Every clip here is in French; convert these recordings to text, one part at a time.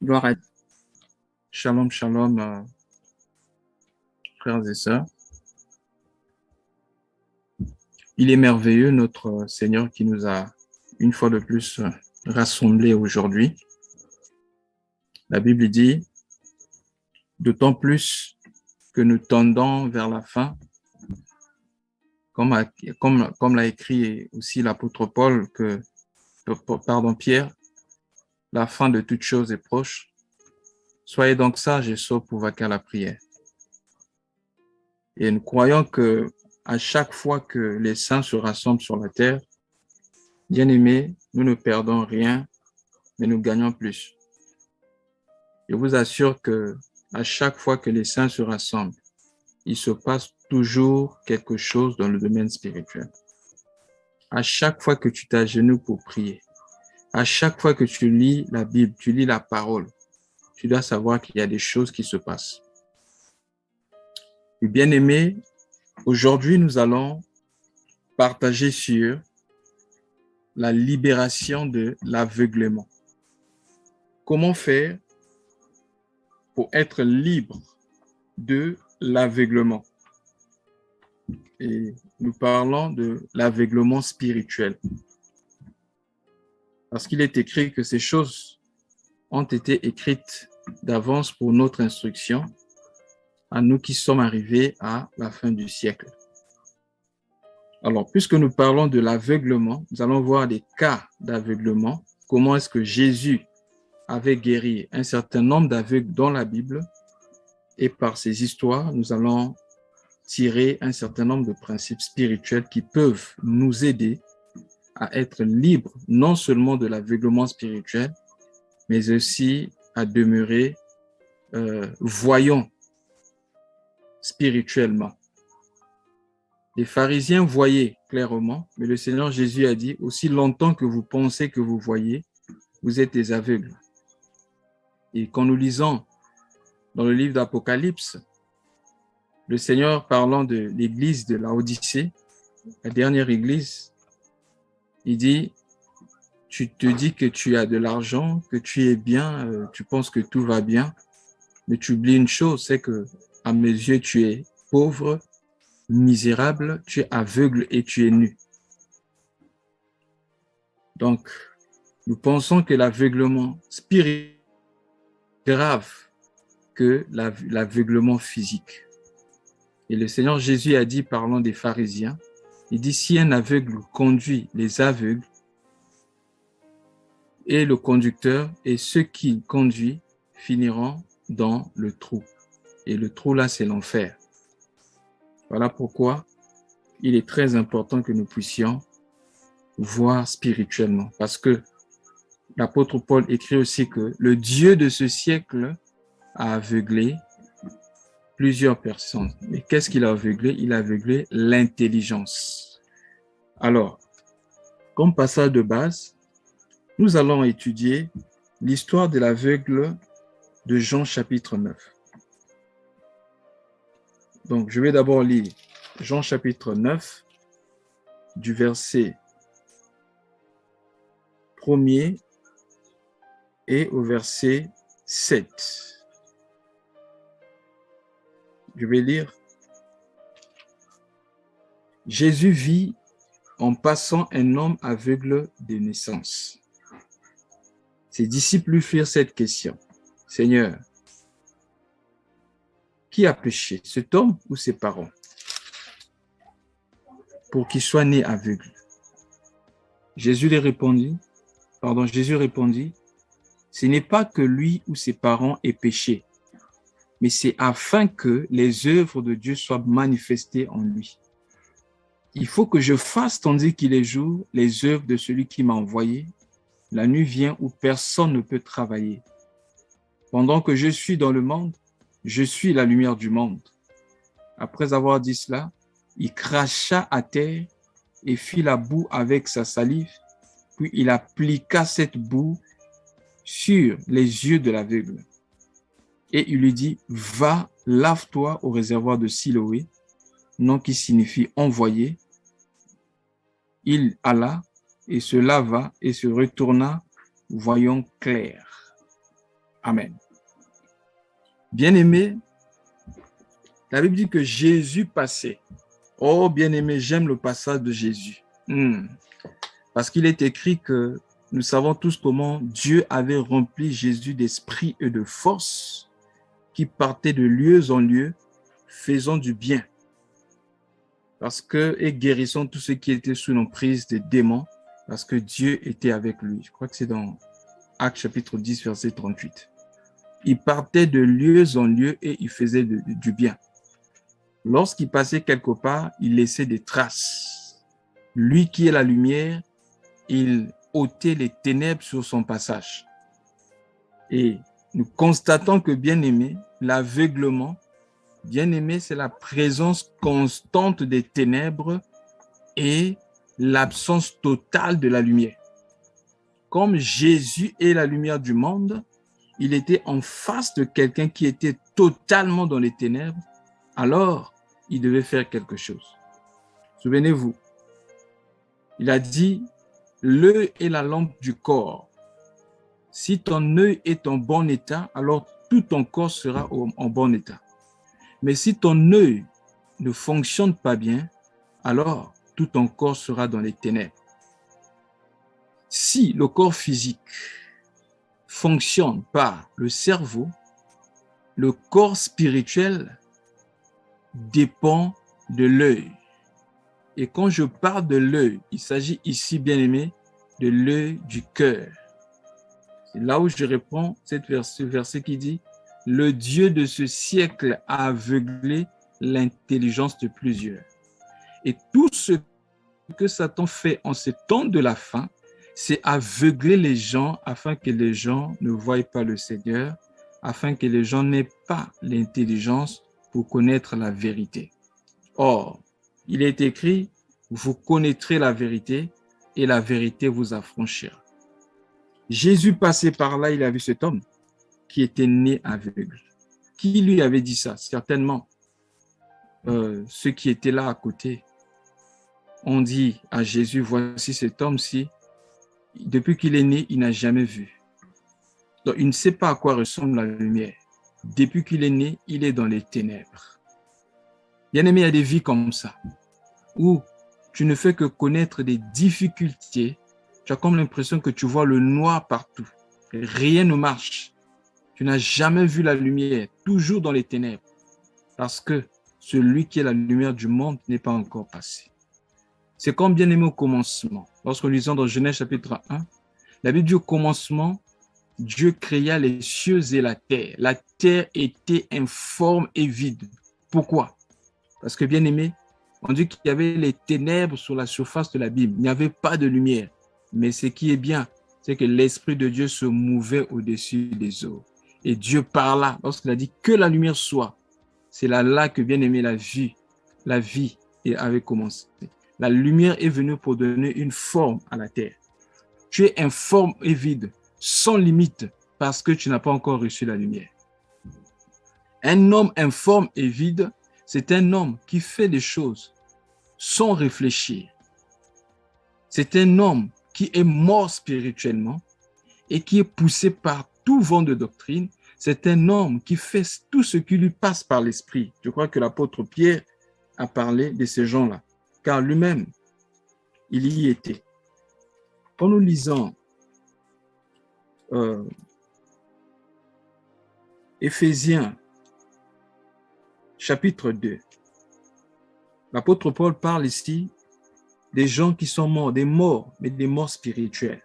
Gloire à Dieu. Shalom, shalom, frères et sœurs. Il est merveilleux, notre Seigneur, qui nous a une fois de plus rassemblés aujourd'hui. La Bible dit, d'autant plus que nous tendons vers la fin, comme l'a écrit aussi l'apôtre Paul, Pierre, la fin de toute chose est proche. Soyez donc sages et sobres pour vaquer à la prière. Et nous croyons que à chaque fois que les saints se rassemblent sur la terre, bien-aimés, nous ne perdons rien, mais nous gagnons plus. Je vous assure que à chaque fois que les saints se rassemblent, il se passe toujours quelque chose dans le domaine spirituel. À chaque fois que tu t'agenouilles pour prier, à chaque fois que tu lis la Bible, tu lis la parole, tu dois savoir qu'il y a des choses qui se passent. Et bien-aimés, aujourd'hui, nous allons partager sur la libération de l'aveuglement. Comment faire pour être libre de l'aveuglement? Et nous parlons de l'aveuglement spirituel. Parce qu'il est écrit que ces choses ont été écrites d'avance pour notre instruction, à nous qui sommes arrivés à la fin du siècle. Alors, puisque nous parlons de l'aveuglement, nous allons voir des cas d'aveuglement. Comment est-ce que Jésus avait guéri un certain nombre d'aveugles dans la Bible? Et par ces histoires, nous allons tirer un certain nombre de principes spirituels qui peuvent nous aider à être libres non seulement de l'aveuglement spirituel, mais aussi à demeurer voyants spirituellement. Les pharisiens voyaient clairement, mais le Seigneur Jésus a dit, aussi longtemps que vous pensez que vous voyez, vous êtes des aveugles. Et quand nous lisons dans le livre d'Apocalypse, le Seigneur parlant de l'église de Laodicée, la dernière église, il dit, tu te dis que tu as de l'argent, que tu es bien, tu penses que tout va bien, mais tu oublies une chose, c'est que à mes yeux, tu es pauvre, misérable, tu es aveugle et tu es nu. Donc, nous pensons que l'aveuglement spirituel est grave que l'aveuglement physique. Et le Seigneur Jésus a dit, parlant des pharisiens, il dit, si un aveugle conduit les aveugles, et le conducteur et ceux qui conduisent finiront dans le trou. Et le trou là, c'est l'enfer. Voilà pourquoi il est très important que nous puissions voir spirituellement. Parce que l'apôtre Paul écrit aussi que le Dieu de ce siècle a aveuglé plusieurs personnes. Mais qu'est-ce qu'il a aveuglé? Il a aveuglé l'intelligence. Alors, comme passage de base, nous allons étudier l'histoire de l'aveugle de Jean chapitre 9. Donc, je vais d'abord lire Jean chapitre 9, du verset 1er et au verset 7. Je vais lire. Jésus vit en passant un homme aveugle de naissance. Ses disciples lui firent cette question. Seigneur, qui a péché, cet homme ou ses parents, pour qu'il soit né aveugle? Jésus répondit, ce n'est pas que lui ou ses parents aient péché, mais c'est afin que les œuvres de Dieu soient manifestées en lui. Il faut que je fasse, tandis qu'il est jour, les œuvres de celui qui m'a envoyé. La nuit vient où personne ne peut travailler. Pendant que je suis dans le monde, je suis la lumière du monde. Après avoir dit cela, il cracha à terre et fit la boue avec sa salive, puis il appliqua cette boue sur les yeux de l'aveugle. Et il lui dit, va, lave-toi au réservoir de Siloé, nom qui signifie envoyé. Il alla et se lava et se retourna, voyant clair. Amen. Bien-aimé, la Bible dit que Jésus passait. Oh, bien-aimé, j'aime le passage de Jésus. Parce qu'il est écrit que nous savons tous comment Dieu avait rempli Jésus d'esprit et de force qui partait de lieu en lieu, faisant du bien. Et guérissant tous ceux qui étaient sous l'emprise des démons, parce que Dieu était avec lui. Je crois que c'est dans Actes chapitre 10, verset 38. Il partait de lieu en lieu et il faisait du bien. Lorsqu'il passait quelque part, il laissait des traces. Lui qui est la lumière, il ôtait les ténèbres sur son passage. Et nous constatons que, bien-aimé, l'aveuglement, bien-aimé, c'est la présence constante des ténèbres et l'absence totale de la lumière. Comme Jésus est la lumière du monde, il était en face de quelqu'un qui était totalement dans les ténèbres, alors il devait faire quelque chose. Souvenez-vous, il a dit, l'œil est la lampe du corps. Si ton œil est en bon état, alors tout ton corps sera en bon état. Mais si ton œil ne fonctionne pas bien, alors tout ton corps sera dans les ténèbres. Si le corps physique fonctionne par le cerveau, le corps spirituel dépend de l'œil. Et quand je parle de l'œil, il s'agit ici, bien aimé, de l'œil du cœur. C'est là où je réponds ce verset qui dit « Le Dieu de ce siècle a aveuglé l'intelligence de plusieurs. » Et tout ce que Satan fait en ce temps de la fin, c'est aveugler les gens afin que les gens ne voient pas le Seigneur, afin que les gens n'aient pas l'intelligence pour connaître la vérité. Or, il est écrit, vous connaîtrez la vérité et la vérité vous affranchira. Jésus passait par là, il a vu cet homme qui était né aveugle. Qui lui avait dit ça? Certainement, ceux qui étaient là à côté ont dit à Jésus, voici cet homme-ci, depuis qu'il est né, il n'a jamais vu. Donc, il ne sait pas à quoi ressemble la lumière. Depuis qu'il est né, il est dans les ténèbres. Bien aimé, il y a des vies comme ça, où tu ne fais que connaître des difficultés. Tu as comme l'impression que tu vois le noir partout. Rien ne marche. Tu n'as jamais vu la lumière, toujours dans les ténèbres. Parce que celui qui est la lumière du monde n'est pas encore passé. C'est comme bien aimé au commencement. Lorsque nous lisons dans Genèse chapitre 1, la Bible dit au commencement, Dieu créa les cieux et la terre. La terre était informe et vide. Pourquoi? Parce que bien aimé, on dit qu'il y avait les ténèbres sur la surface de l'abîme. Il n'y avait pas de lumière. Mais ce qui est bien, c'est que l'Esprit de Dieu se mouvait au-dessus des eaux. Et Dieu parla lorsqu'il a dit que la lumière soit. C'est là que bien aimé la vie avait commencé. La lumière est venue pour donner une forme à la terre. Tu es informe et vide, sans limite, parce que tu n'as pas encore reçu la lumière. Un homme informe et vide, c'est un homme qui fait des choses sans réfléchir. C'est un homme qui est mort spirituellement et qui est poussé par tout vent de doctrine. C'est un homme qui fait tout ce qui lui passe par l'esprit. Je crois que l'apôtre Pierre a parlé de ces gens-là, car lui-même, il y était. Quand nous lisons Éphésiens chapitre 2, l'apôtre Paul parle ici des gens qui sont morts, des morts, mais des morts spirituelles.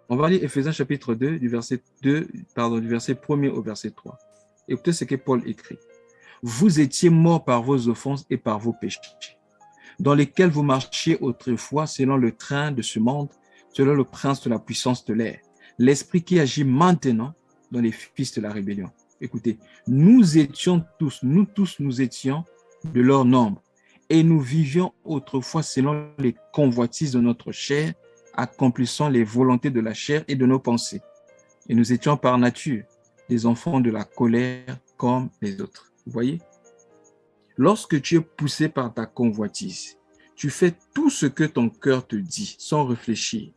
On va lire Éphésiens chapitre 2, du verset 1er au verset 3. Écoutez ce que Paul écrit. Vous étiez morts par vos offenses et par vos péchés, dans lesquels vous marchiez autrefois selon le train de ce monde, selon le prince de la puissance de l'air, l'esprit qui agit maintenant dans les fils de la rébellion. Écoutez, nous tous étions de leur nombre, et nous vivions autrefois selon les convoitises de notre chair, accomplissant les volontés de la chair et de nos pensées. Et nous étions par nature des enfants de la colère comme les autres. Vous voyez? Lorsque tu es poussé par ta convoitise, tu fais tout ce que ton cœur te dit sans réfléchir.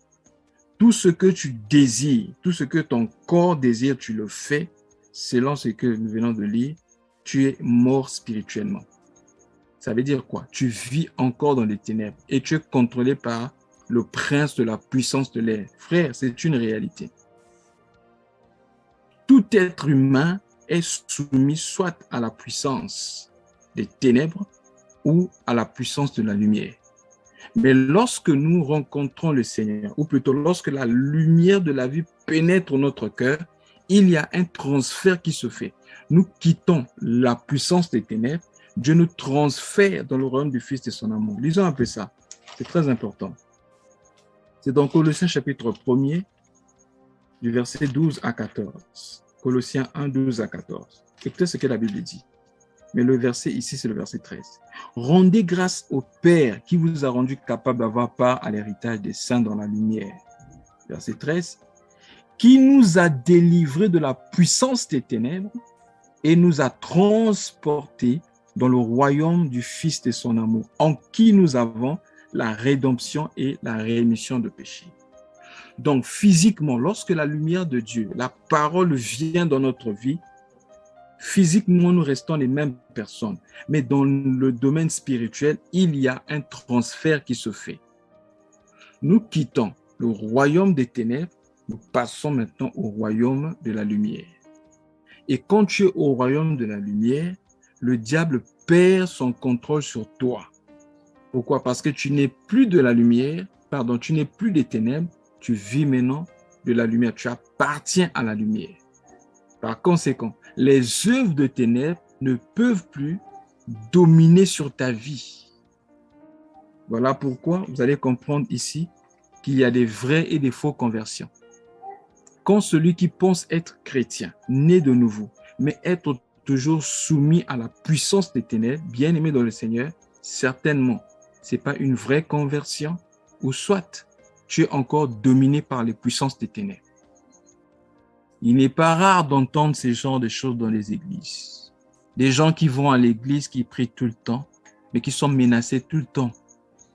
tout ce que tu désires, tout ce que ton corps désire, tu le fais, selon ce que nous venons de lire, tu es mort spirituellement. Ça veut dire quoi? Tu vis encore dans les ténèbres et tu es contrôlé par le prince de la puissance de l'air. Frère, c'est une réalité. Tout être humain est soumis soit à la puissance des ténèbres ou à la puissance de la lumière. Mais lorsque nous rencontrons le Seigneur, ou plutôt lorsque la lumière de la vie pénètre notre cœur, il y a un transfert qui se fait. Nous quittons la puissance des ténèbres, Dieu nous transfère dans le royaume du Fils de son amour. Lisons un peu ça, c'est très important. C'est dans Colossiens chapitre 1er, du verset 12 à 14. Colossiens 1, 12 à 14. Écoutez ce que la Bible dit. Mais le verset ici, c'est le verset 13. Rendez grâce au Père qui vous a rendu capable d'avoir part à l'héritage des saints dans la lumière. Verset 13. Qui nous a délivrés de la puissance des ténèbres et nous a transportés dans le royaume du Fils de son amour, en qui nous avons la rédemption et la rémission de péché. Donc, physiquement, lorsque la lumière de Dieu, la parole vient dans notre vie, physiquement, nous restons les mêmes personnes. Mais dans le domaine spirituel, il y a un transfert qui se fait. Nous quittons le royaume des ténèbres, nous passons maintenant au royaume de la lumière. Et quand tu es au royaume de la lumière, le diable perd son contrôle sur toi. Pourquoi? Parce que tu n'es plus de la lumière, tu n'es plus des ténèbres, tu vis maintenant de la lumière, tu appartiens à la lumière. Par conséquent, les œuvres de ténèbres ne peuvent plus dominer sur ta vie. Voilà pourquoi vous allez comprendre ici qu'il y a des vraies et des fausses conversions. Quand celui qui pense être chrétien, né de nouveau, mais être toujours soumis à la puissance des ténèbres, bien aimé dans le Seigneur, certainement, ce n'est pas une vraie conversion, ou soit tu es encore dominé par les puissances des ténèbres. Il n'est pas rare d'entendre ce genre de choses dans les églises. Des gens qui vont à l'église, qui prient tout le temps, mais qui sont menacés tout le temps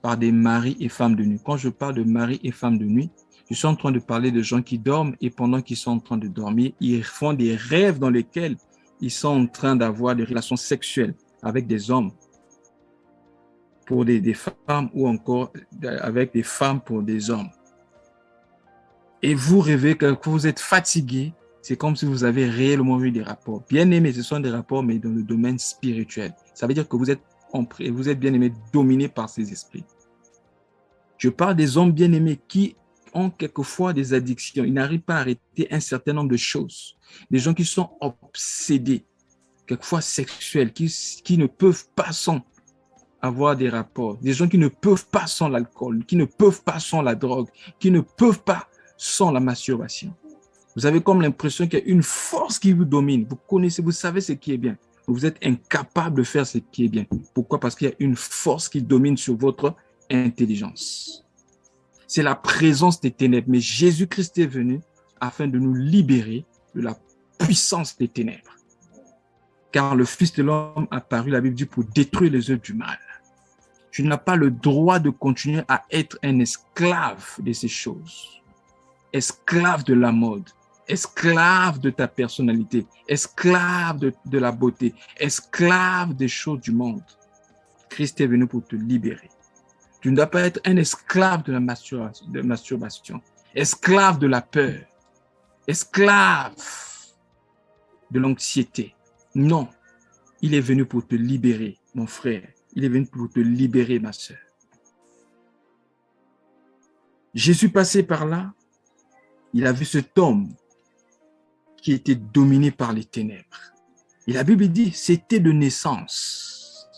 par des maris et femmes de nuit. Quand je parle de maris et femmes de nuit, je suis en train de parler de gens qui dorment et pendant qu'ils sont en train de dormir, ils font des rêves dans lesquels ils sont en train d'avoir des relations sexuelles avec des hommes pour des femmes ou encore avec des femmes pour des hommes. Et vous rêvez que vous êtes fatigué, c'est comme si vous avez réellement eu des rapports. Bien aimés, ce sont des rapports, mais dans le domaine spirituel. Ça veut dire que vous êtes bien aimés, dominés par ces esprits. Je parle des hommes bien aimés qui ont quelquefois des addictions. Ils n'arrivent pas à arrêter un certain nombre de choses. Des gens qui sont obsédés, quelquefois sexuels, qui ne peuvent pas sans avoir des rapports. Des gens qui ne peuvent pas sans l'alcool, qui ne peuvent pas sans la drogue, qui ne peuvent pas sans la masturbation. Vous avez comme l'impression qu'il y a une force qui vous domine. Vous connaissez, vous savez ce qui est bien. Vous êtes incapable de faire ce qui est bien. Pourquoi? Parce qu'il y a une force qui domine sur votre intelligence. C'est la présence des ténèbres. Mais Jésus-Christ est venu afin de nous libérer de la puissance des ténèbres. Car le Fils de l'homme a paru, la Bible dit, pour détruire les œuvres du mal. Tu n'as pas le droit de continuer à être un esclave de ces choses. Esclave de la mode, esclave de ta personnalité, esclave de la beauté, esclave des choses du monde. Christ est venu pour te libérer. Tu ne dois pas être un esclave de la masturbation, esclave de la peur, esclave de l'anxiété. Non, il est venu pour te libérer, mon frère. Il est venu pour te libérer, ma sœur. Jésus passait par là, il a vu cet homme qui était dominé par les ténèbres. Et la Bible dit, c'était de naissance.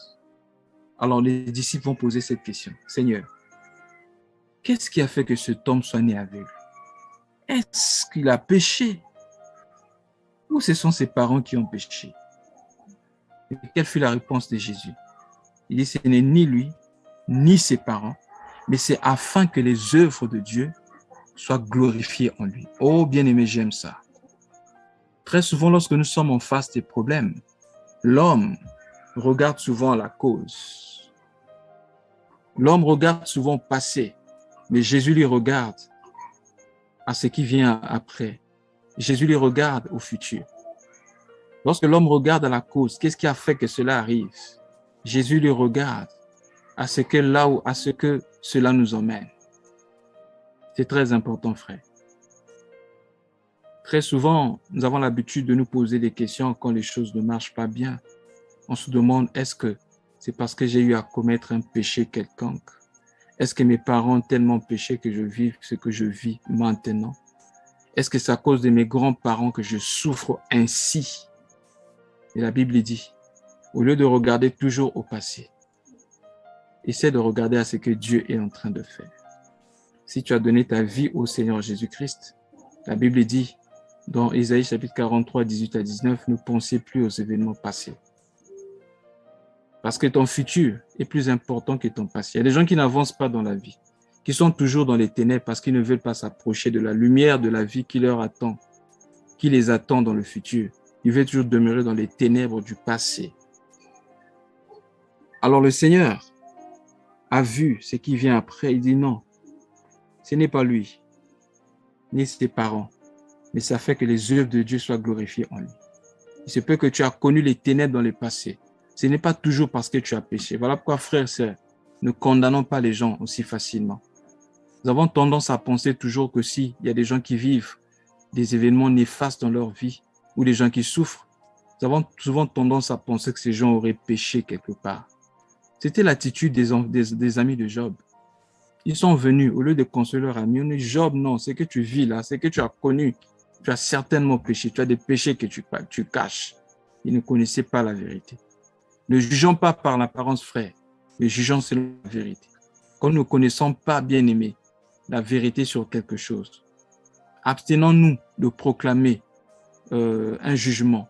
Alors les disciples vont poser cette question. Seigneur, qu'est-ce qui a fait que cet homme soit né aveugle? Est-ce qu'il a péché? Ou ce sont ses parents qui ont péché? Et quelle fut la réponse de Jésus? Il dit, ce n'est ni lui, ni ses parents, mais c'est afin que les œuvres de Dieu soient glorifiées en lui. Oh, bien-aimé, j'aime ça. Très souvent, lorsque nous sommes en face des problèmes, l'homme regarde souvent la cause. L'homme regarde souvent le passé, mais Jésus lui regarde à ce qui vient après. Jésus lui regarde au futur. Lorsque l'homme regarde à la cause, qu'est-ce qui a fait que cela arrive? Jésus lui regarde à ce que cela nous emmène. C'est très important, frère. Très souvent, nous avons l'habitude de nous poser des questions quand les choses ne marchent pas bien. On se demande, est-ce que c'est parce que j'ai eu à commettre un péché quelconque? Est-ce que mes parents ont tellement péché que je vis ce que je vis maintenant? Est-ce que c'est à cause de mes grands-parents que je souffre ainsi? Et la Bible dit, au lieu de regarder toujours au passé, essaie de regarder à ce que Dieu est en train de faire. Si tu as donné ta vie au Seigneur Jésus-Christ, la Bible dit, dans Ésaïe chapitre 43, 18 à 19, ne pensez plus aux événements passés. Parce que ton futur est plus important que ton passé. Il y a des gens qui n'avancent pas dans la vie, qui sont toujours dans les ténèbres parce qu'ils ne veulent pas s'approcher de la lumière de la vie qui leur attend, qui les attend dans le futur. Ils veulent toujours demeurer dans les ténèbres du passé. Alors le Seigneur a vu ce qui vient après. Il dit non, ce n'est pas lui, ni ses parents, mais ça fait que les œuvres de Dieu soient glorifiées en lui. Il se peut que tu as connu les ténèbres dans le passé. Ce n'est pas toujours parce que tu as péché. Voilà pourquoi, frères et sœurs, ne condamnons pas les gens aussi facilement. Nous avons tendance à penser toujours que s'il y a des gens qui vivent des événements néfastes dans leur vie ou des gens qui souffrent, nous avons souvent tendance à penser que ces gens auraient péché quelque part. C'était l'attitude des amis de Job. Ils sont venus, au lieu de consoler leur ami, on dit, Job, non, ce que tu vis là, ce que tu as connu, tu as certainement péché, tu as des péchés que tu caches. Ils ne connaissaient pas la vérité. Ne jugeons pas par l'apparence, frère, mais jugeons selon la vérité. Quand nous ne connaissons pas, bien aimé, la vérité sur quelque chose, abstenons-nous de proclamer un jugement,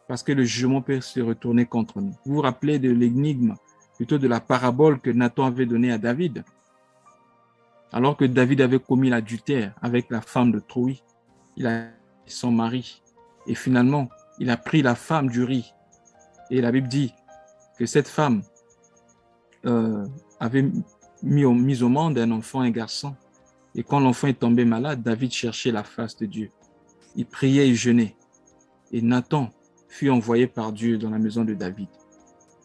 parce que le jugement peut se retourner contre nous. Vous vous rappelez de l'énigme, plutôt de la parabole que Nathan avait donnée à David, alors que David avait commis l'adultère avec la femme de Troï, il a son mari, et finalement, il a pris la femme d'Uri. Et la Bible dit que cette femme avait mis au monde un enfant, un garçon. Et quand l'enfant est tombé malade, David cherchait la face de Dieu. Il priait et jeûnait. Et Nathan fut envoyé par Dieu dans la maison de David.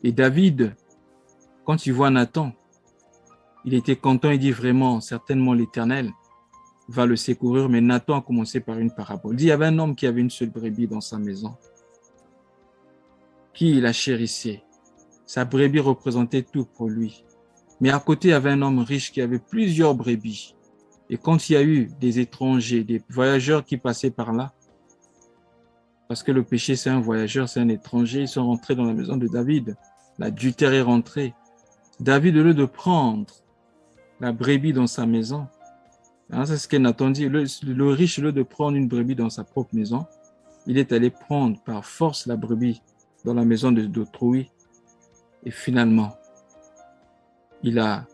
Et David, quand il voit Nathan, il était content, il dit vraiment, certainement l'Éternel va le secourir. Mais Nathan a commencé par une parabole. Il dit, il y avait un homme qui avait une seule brebis dans sa maison, qui la chérissait. Sa brebis représentait tout pour lui. Mais à côté, il y avait un homme riche qui avait plusieurs brebis. Et quand il y a eu des étrangers, des voyageurs qui passaient par là, parce que le péché, c'est un voyageur, c'est un étranger, ils sont rentrés dans la maison de David. L'adultère est rentré. David, au lieu de prendre la brebis dans sa maison, hein, c'est ce que Nathan dit, le riche, au lieu de prendre une brebis dans sa propre maison, il est allé prendre par force la brebis dans la maison d'autrui. Et finalement, il a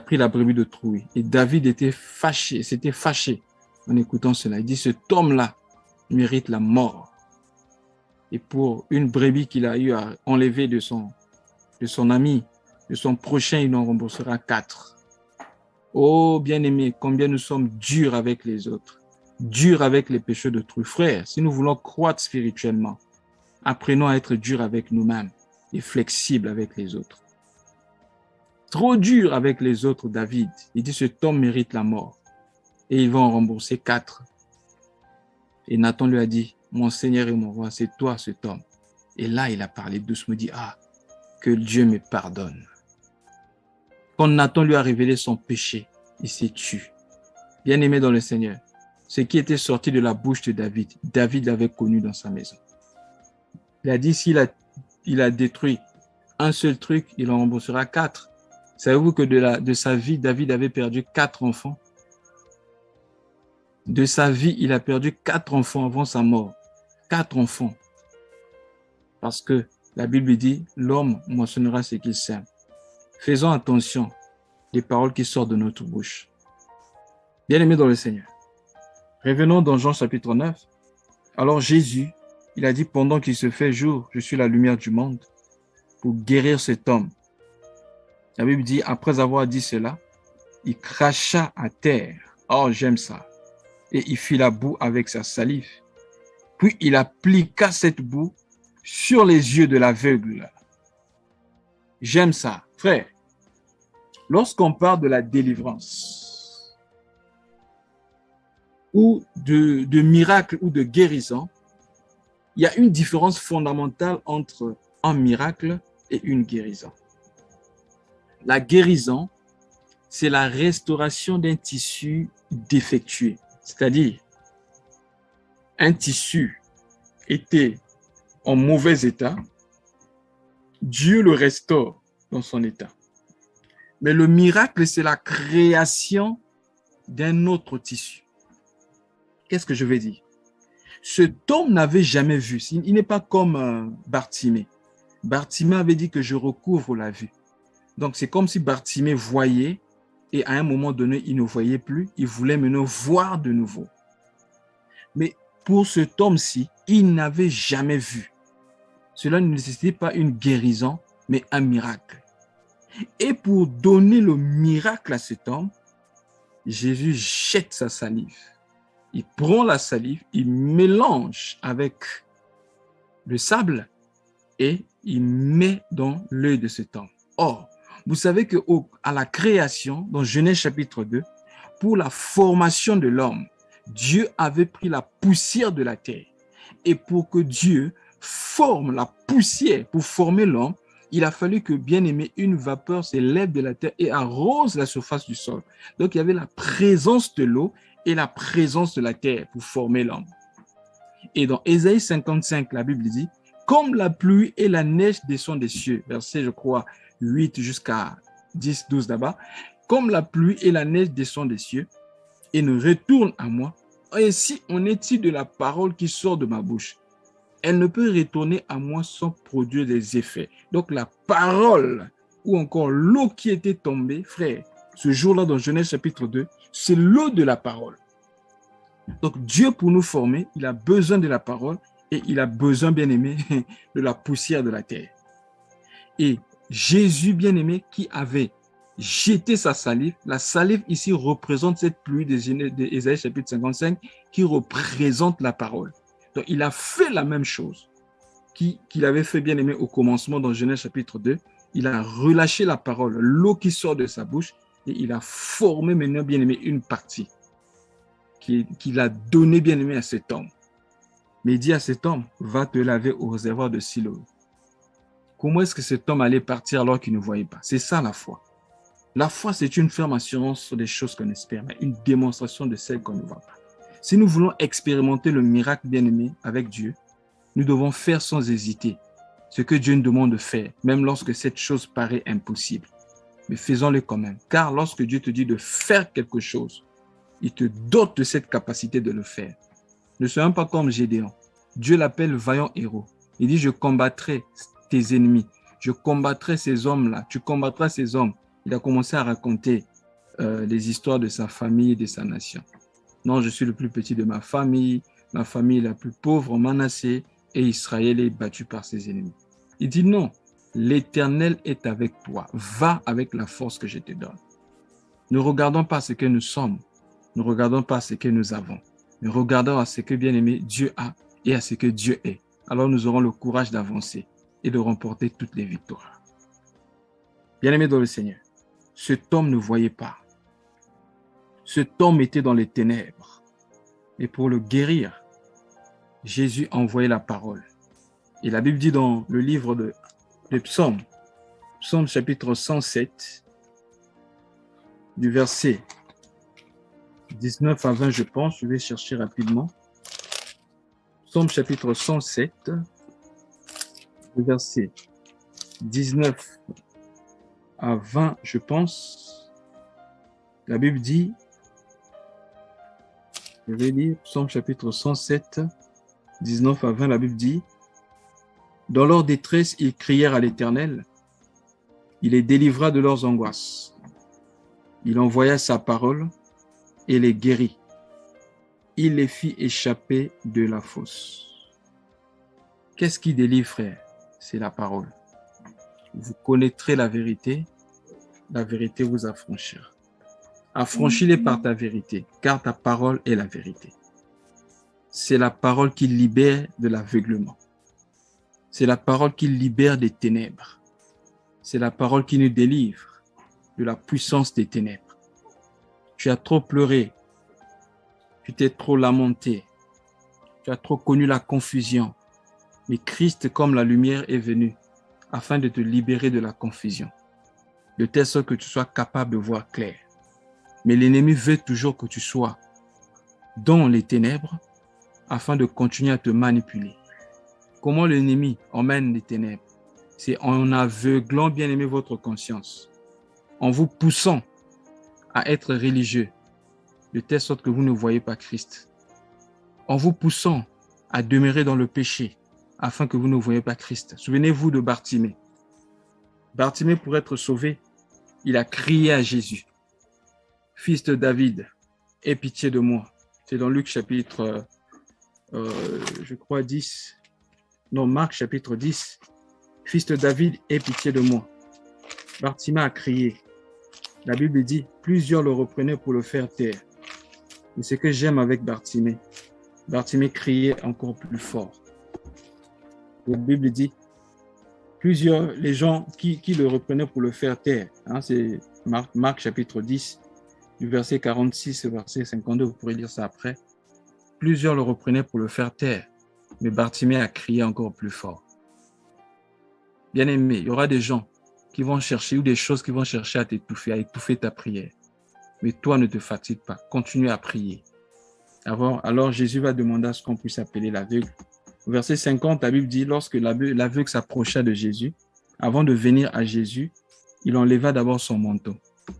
pris la brebis d'autrui. Et David s'était fâché en écoutant cela. Il dit, cet homme-là mérite la mort. Et pour une brebis qu'il a eu à enlever de son ami, de son prochain, il en remboursera 4. Oh, bien-aimé, combien nous sommes durs avec les autres, durs avec les péchés d'autrui. Frères, si nous voulons croître spirituellement, apprenons à être durs avec nous-mêmes et flexibles avec les autres. Trop dur avec les autres, David. Il dit, cet homme mérite la mort. Et il va en rembourser 4. Et Nathan lui a dit, mon Seigneur et mon roi, c'est toi cet homme. Et là, il a parlé doucement, dit, que Dieu me pardonne. Quand Nathan lui a révélé son péché, il s'est tué. Bien-aimé dans le Seigneur, ce qui était sorti de la bouche de David, David l'avait connu dans sa maison. Il a dit, s'il a détruit un seul truc, il en remboursera 4. Savez-vous que de sa vie, David avait perdu 4 enfants? De sa vie, il a perdu 4 enfants avant sa mort. 4 enfants. Parce que la Bible dit, l'homme moissonnera ce qu'il sème. Faisons attention des paroles qui sortent de notre bouche. Bien-aimés dans le Seigneur, revenons dans Jean chapitre 9. Alors Jésus, il a dit, pendant qu'il se fait jour, je suis la lumière du monde, pour guérir cet homme. La Bible dit, après avoir dit cela, il cracha à terre Oh, j'aime ça. Et il fit la boue avec sa salive. Puis il appliqua cette boue sur les yeux de l'aveugle. J'aime ça. Frère, lorsqu'on parle de la délivrance ou de miracle ou de guérison, il y a une différence fondamentale entre un miracle et une guérison. La guérison, c'est la restauration d'un tissu défectué. C'est-à-dire, un tissu était en mauvais état, Dieu le restaure dans son état. Mais le miracle, c'est la création d'un autre tissu. Qu'est-ce que je veux dire? Cet homme n'avait jamais vu. Il n'est pas comme Bartimée. Bartimée avait dit que je recouvre la vue. Donc, c'est comme si Bartimée voyait et à un moment donné, il ne voyait plus. Il voulait maintenant voir de nouveau. Mais pour cet homme-ci, il n'avait jamais vu. Cela ne nécessitait pas une guérison, mais un miracle. Et pour donner le miracle à cet homme, Jésus jette sa salive. Il prend la salive, il mélange avec le sable et il met dans l'œil de cet homme. Or, vous savez qu'à la création, dans Genèse chapitre 2, pour la formation de l'homme, Dieu avait pris la poussière de la terre. Et pour que Dieu forme la poussière pour former l'homme, il a fallu que, bien aimé, une vapeur s'élève de la terre et arrose la surface du sol. Donc, il y avait la présence de l'eau et la présence de la terre pour former l'homme. Et dans Ésaïe 55, la Bible dit, comme la pluie et la neige descendent des cieux, verset, je crois, 8 jusqu'à 10, 12 là-bas, comme la pluie et la neige descendent des cieux et ne retournent à moi, ainsi en est-il de la parole qui sort de ma bouche. Elle ne peut retourner à moi sans produire des effets. Donc la parole ou encore l'eau qui était tombée, frère, ce jour-là dans Genèse chapitre 2, c'est l'eau de la parole. Donc Dieu pour nous former, il a besoin de la parole et il a besoin, bien aimé, de la poussière de la terre. Et Jésus, bien aimé, qui avait jeté sa salive, la salive ici représente cette pluie d'Ésaïe chapitre 55 qui représente la parole. Donc il a fait la même chose qu'il avait fait, bien aimé, au commencement dans Genèse chapitre 2. Il a relâché la parole, l'eau qui sort de sa bouche, et il a formé maintenant, bien aimé, une partie qu'il a donnée, bien aimé, à cet homme. Mais il dit à cet homme, va te laver au réservoir de Siloé. Comment est-ce que cet homme allait partir alors qu'il ne voyait pas? C'est ça la foi. La foi, c'est une ferme assurance sur des choses qu'on espère, mais une démonstration de celles qu'on ne voit pas. Si nous voulons expérimenter le miracle, bien aimé, avec Dieu, nous devons faire sans hésiter ce que Dieu nous demande de faire, même lorsque cette chose paraît impossible. Mais faisons-le quand même, car lorsque Dieu te dit de faire quelque chose, il te dote de cette capacité de le faire. Ne soyons pas comme Gédéon. Dieu l'appelle vaillant héros. Il dit, je combattrai tes ennemis. Je combattrai ces hommes-là. Tu combattras ces hommes. Il a commencé à raconter les histoires de sa famille et de sa nation. Non, je suis le plus petit de ma famille est la plus pauvre en Manassé, et Israël est battu par ses ennemis. Il dit non, l'Éternel est avec toi. Va avec la force que je te donne. Ne regardons pas ce que nous sommes. Ne regardons pas ce que nous avons. Mais regardons à ce que, bien aimé, Dieu a et à ce que Dieu est. Alors nous aurons le courage d'avancer et de remporter toutes les victoires. Bien aimé dans le Seigneur, cet homme ne voyait pas. Cet homme était dans les ténèbres. Et pour le guérir, Jésus a envoyé la parole. Et la Bible dit dans le livre de Psaume, Psaume chapitre 107, du verset 19 à 20, je pense, je vais chercher rapidement. Psaume chapitre 107, du verset 19 à 20, je pense. La Bible dit, je vais lire Psaume chapitre 107, 19 à 20, la Bible dit, dans leur détresse, ils crièrent à l'Éternel, il les délivra de leurs angoisses. Il envoya sa parole et les guérit. Il les fit échapper de la fosse. Qu'est-ce qui délivre, frère? C'est la parole. Vous connaîtrez la vérité vous affranchira. Affranchis-les par ta vérité, car ta parole est la vérité. C'est la parole qui libère de l'aveuglement. C'est la parole qui libère des ténèbres. C'est la parole qui nous délivre de la puissance des ténèbres. Tu as trop pleuré. Tu t'es trop lamenté. Tu as trop connu la confusion. Mais Christ, comme la lumière, est venu afin de te libérer de la confusion, de telle sorte que tu sois capable de voir clair. Mais l'ennemi veut toujours que tu sois dans les ténèbres afin de continuer à te manipuler. Comment l'ennemi emmène les ténèbres? C'est en aveuglant, bien aimé, votre conscience, en vous poussant à être religieux, de telle sorte que vous ne voyez pas Christ, en vous poussant à demeurer dans le péché, afin que vous ne voyez pas Christ. Souvenez-vous de Bartimée. Bartimée, pour être sauvé, il a crié à Jésus, « Fils de David, aie pitié de moi. » C'est dans Luc chapitre, je crois 10. Non, Marc chapitre 10. « Fils de David, aie pitié de moi. » Bartimée a crié. La Bible dit, plusieurs le reprenaient pour le faire taire. Mais ce que j'aime avec Bartimée criait encore plus fort. La Bible dit, plusieurs, les gens qui le reprenaient pour le faire taire, hein, c'est Marc chapitre 10, du verset 46 au verset 52, vous pourrez lire ça après. Plusieurs le reprenaient pour le faire taire, mais Bartimée a crié encore plus fort. Bien aimé, il y aura des gens qui vont chercher, ou des choses qui vont chercher à étouffer ta prière. Mais toi, ne te fatigue pas, continue à prier. Alors Jésus va demander à ce qu'on puisse appeler l'aveugle. Au verset 50, la Bible dit, lorsque l'aveugle s'approcha de Jésus, avant de venir à Jésus, il enleva d'abord son manteau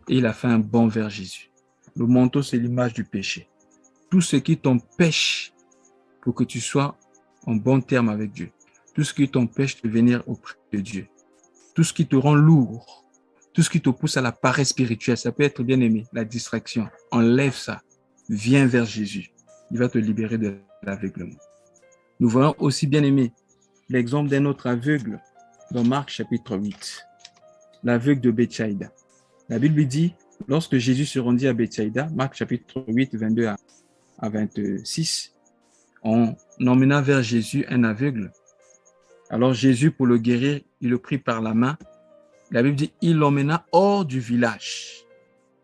et il a fait un bond vers Jésus. Le manteau, c'est l'image du péché. Tout ce qui t'empêche pour que tu sois en bon terme avec Dieu, tout ce qui t'empêche de venir auprès de Dieu, tout ce qui te rend lourd, tout ce qui te pousse à la paresse spirituelle, ça peut être, bien aimé, la distraction. Enlève ça, viens vers Jésus. Il va te libérer de l'aveuglement. Nous voyons aussi, bien aimé, l'exemple d'un autre aveugle dans Marc chapitre 8, l'aveugle de Bethsaïda. La Bible dit, lorsque Jésus se rendit à Bethsaïda, Marc chapitre 8, 22 à 26, on emmena vers Jésus un aveugle. Alors Jésus, pour le guérir, il le prit par la main. La Bible dit, il l'emmena hors du village.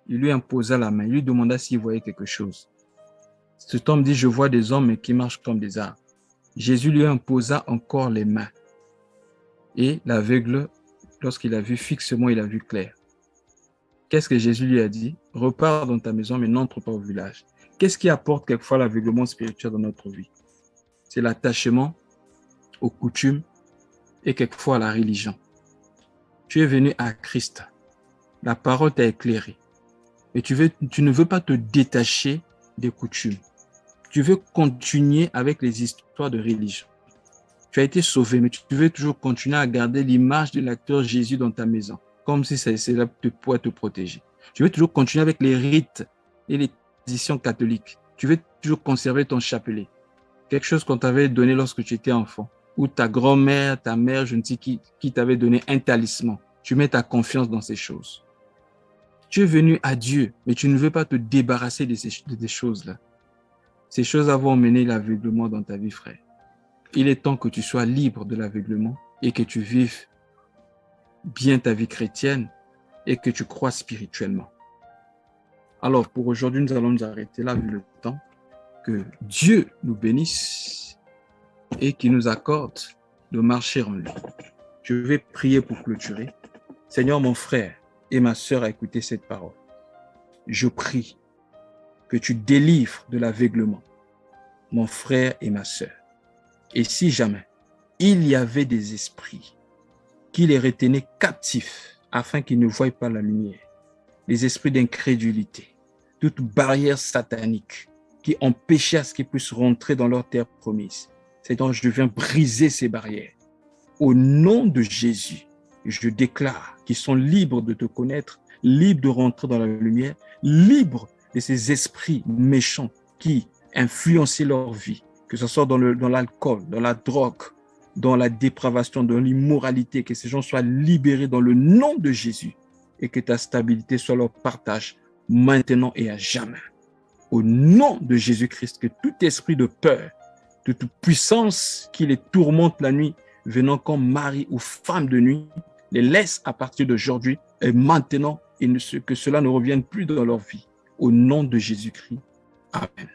Il lui imposa la main, il lui demanda s'il voyait quelque chose. Cet homme dit, je vois des hommes qui marchent comme des arbres. Jésus lui imposa encore les mains. Et l'aveugle, lorsqu'il a vu fixement, il a vu clair. Qu'est-ce que Jésus lui a dit? Repars dans ta maison, mais n'entre pas au village. Qu'est-ce qui apporte quelquefois l'aveuglement spirituel dans notre vie? C'est l'attachement aux coutumes et quelquefois à la religion. Tu es venu à Christ. La parole t'a éclairé. Et tu ne veux pas te détacher des coutumes. Tu veux continuer avec les histoires de religion. Tu as été sauvé, mais tu veux toujours continuer à garder l'image de l'acteur Jésus dans ta maison, comme si c'est là pour te protéger. Tu veux toujours continuer avec les rites et les traditions catholiques. Tu veux toujours conserver ton chapelet. Quelque chose qu'on t'avait donné lorsque tu étais enfant, ou ta grand-mère, ta mère, je ne sais qui t'avait donné un talisman. Tu mets ta confiance dans ces choses. Tu es venu à Dieu, mais tu ne veux pas te débarrasser de ces choses-là. Ces choses vont emmener l'aveuglement dans ta vie, frère. Il est temps que tu sois libre de l'aveuglement et que tu vives bien ta vie chrétienne et que tu crois spirituellement. Alors, pour aujourd'hui, nous allons nous arrêter là, vu le temps. Que Dieu nous bénisse et qu'il nous accorde de marcher en lui. Je vais prier pour clôturer. Seigneur, mon frère et ma sœur a écouté cette parole. Je prie que tu délivres de l'aveuglement mon frère et ma sœur. Et si jamais il y avait des esprits qui les retenaient captifs afin qu'ils ne voient pas la lumière, les esprits d'incrédulité, toute barrière satanique qui empêchait à ce qu'ils puissent rentrer dans leur terre promise, Seigneur, je viens briser ces barrières. Au nom de Jésus, je déclare qu'ils sont libres de te connaître, libres de rentrer dans la lumière, libres de ces esprits méchants qui influençaient leur vie, que ce soit dans l'alcool, dans la drogue, dans la dépravation, dans l'immoralité, que ces gens soient libérés dans le nom de Jésus et que ta stabilité soit leur partage maintenant et à jamais. Au nom de Jésus-Christ, que tout esprit de peur, de toute puissance qui les tourmente la nuit, venant comme mari ou femme de nuit, les laisse à partir d'aujourd'hui et maintenant, et que cela ne revienne plus dans leur vie. Au nom de Jésus-Christ. Amen.